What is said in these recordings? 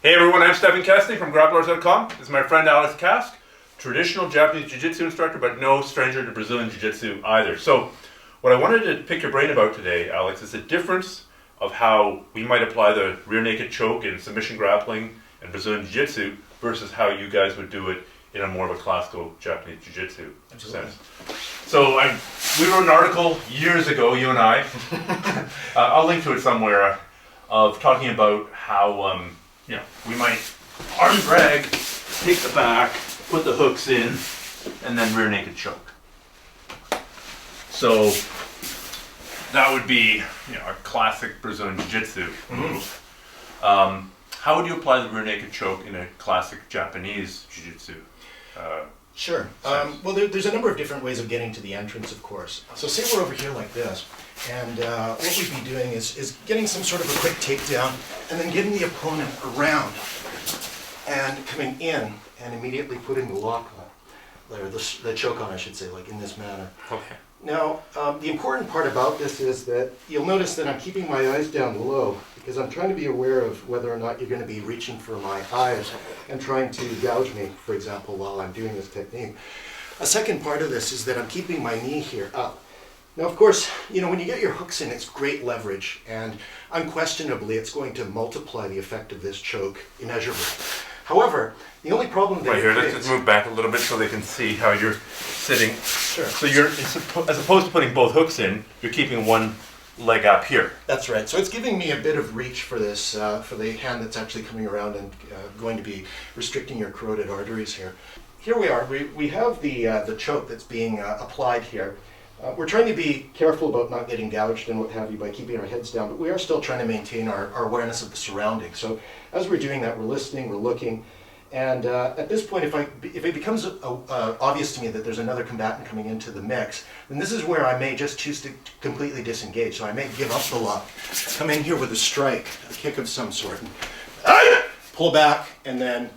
Hey everyone, I'm Stephen Kestney from Grapplers.com. This is my friend Alex Kask, traditional Japanese Jiu-Jitsu instructor, but no stranger to Brazilian Jiu-Jitsu either. So, what I wanted to pick your brain about today, Alex, is the difference of how we might apply the rear naked choke in submission grappling and Brazilian Jiu-Jitsu versus how you guys would do it in a more of a classical Japanese Jiu-Jitsu sense. So we wrote an article years ago, you and I, I'll link to it somewhere, of talking about how we might arm drag, take the back, put the hooks in, and then rear naked choke. So that would be a classic Brazilian Jiu-Jitsu move. How would you apply the rear naked choke in a classic Japanese Jiu-Jitsu? Sure. Well, there's a number of different ways of getting to the entrance, of course. So say we're over here like this, and what we'd be doing is getting some sort of a quick takedown, and then getting the opponent around, and coming in, and immediately putting the lock on, or the choke on, I should say, like in this manner. Okay. Now, the important part about this is that you'll notice that I'm keeping my eyes down low because I'm trying to be aware of whether or not you're going to be reaching for my eyes and trying to gouge me, for example, while I'm doing this technique. A second part of this is that I'm keeping my knee here up. Now, of course, when you get your hooks in, it's great leverage, and unquestionably it's going to multiply the effect of this choke immeasurably. However, the only problem that right here, let's just move back a little bit so they can see how you're sitting. Sure. So as opposed to putting both hooks in, you're keeping one leg up here. That's right. So it's giving me a bit of reach for this, for the hand that's actually coming around and going to be restricting your carotid arteries here. Here we are. We have the choke that's being applied here. We're trying to be careful about not getting gouged and what have you by keeping our heads down, but we are still trying to maintain our awareness of the surroundings. So as we're doing that, we're listening, we're looking, and at this point, if it becomes obvious to me that there's another combatant coming into the mix, then this is where I may just choose to completely disengage. So I may give up the lock, come in here with a strike, a kick of some sort, and pull back, and then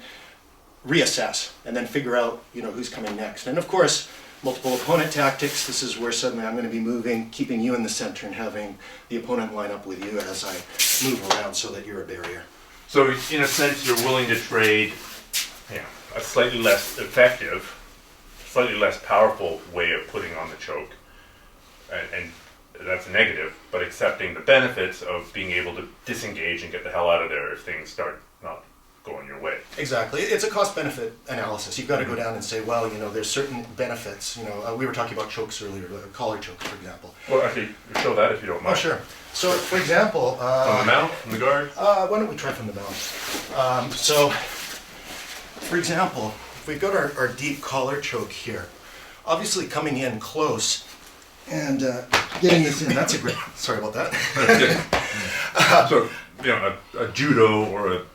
reassess, and then figure out who's coming next. And of course, multiple opponent tactics. This is where suddenly I'm going to be moving, keeping you in the center and having the opponent line up with you as I move around so that you're a barrier. So in a sense, you're willing to trade a slightly less effective, slightly less powerful way of putting on the choke, and that's a negative, but accepting the benefits of being able to disengage and get the hell out of there if things start not going your way. Exactly. It's a cost-benefit analysis. You've got to go down and say, well, there's certain benefits. We were talking about chokes earlier, collar chokes, for example. Well, actually, show that if you don't mind. Oh, sure. So, for example... from the mount, from the guard? Why don't we try from the mount? So, for example, if we've got our deep collar choke here, obviously coming in close and getting this in, that's a great... Sorry about that. That's good. So, a judo or a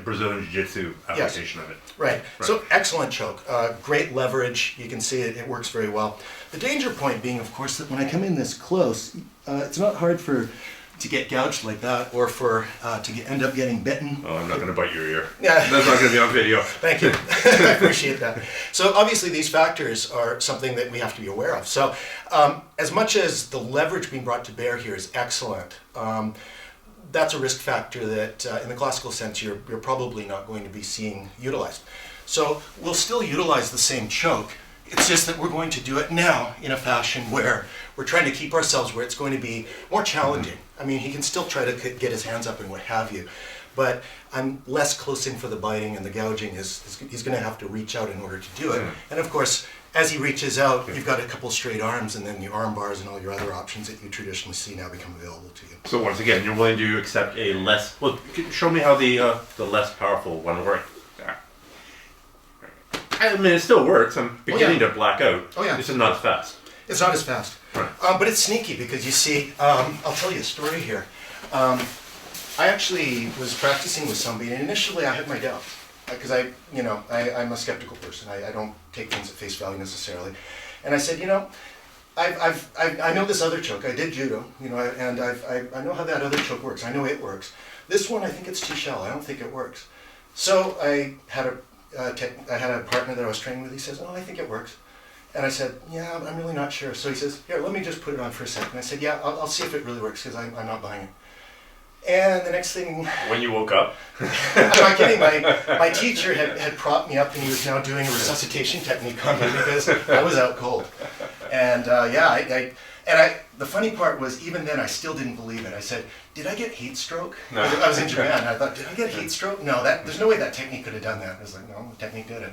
Brazilian Jiu-Jitsu application of it. Right. So excellent choke, great leverage. You can see it works very well. The danger point being, of course, that when I come in this close, it's not hard to get gouged like that, or to end up getting bitten. Oh, I'm not going to bite your ear. Yeah, that's not going to be on video. Thank you. I appreciate that. So obviously these factors are something that we have to be aware of. So as much as the leverage being brought to bear here is excellent, that's a risk factor that in the classical sense you're probably not going to be seeing utilized. So we'll still utilize the same choke. It's just that we're going to do it now in a fashion where we're trying to keep ourselves where it's going to be more challenging. I mean, he can still try to get his hands up and what have you, but I'm less close in for the biting, and the gouging he's going to have to reach out in order to do it. And of course, as he reaches out, you've got a couple straight arms, and then the arm bars and all your other options that you traditionally see now become available to you. So once again, you're willing to accept a less... Well, show me how the less powerful one works. I mean, it still works. I'm beginning to black out. Oh yeah. It's just not as fast. It's not as fast. Right. But it's sneaky because you see, I'll tell you a story here. I actually was practicing with somebody, and initially I had my doubts. Because I'm a skeptical person. I don't take things at face value necessarily. And I said, I know this other choke. I did judo, and I know how that other choke works. I know it works. This one, I think it's too shallow. I don't think it works. So I had a partner that I was training with. He says, oh, I think it works. And I said, yeah, I'm really not sure. So he says, here, let me just put it on for a second. I said, yeah, I'll see if it really works because I'm not buying it. And the next thing, When you woke up? I'm not kidding, my teacher had propped me up and he was now doing a resuscitation technique on me because I was out cold. And the funny part was, even then I still didn't believe it. I said, did I get heat stroke? No. I was in Japan. I thought, did I get heat stroke? No, there's no way that technique could have done that. I was like, no, the technique did it.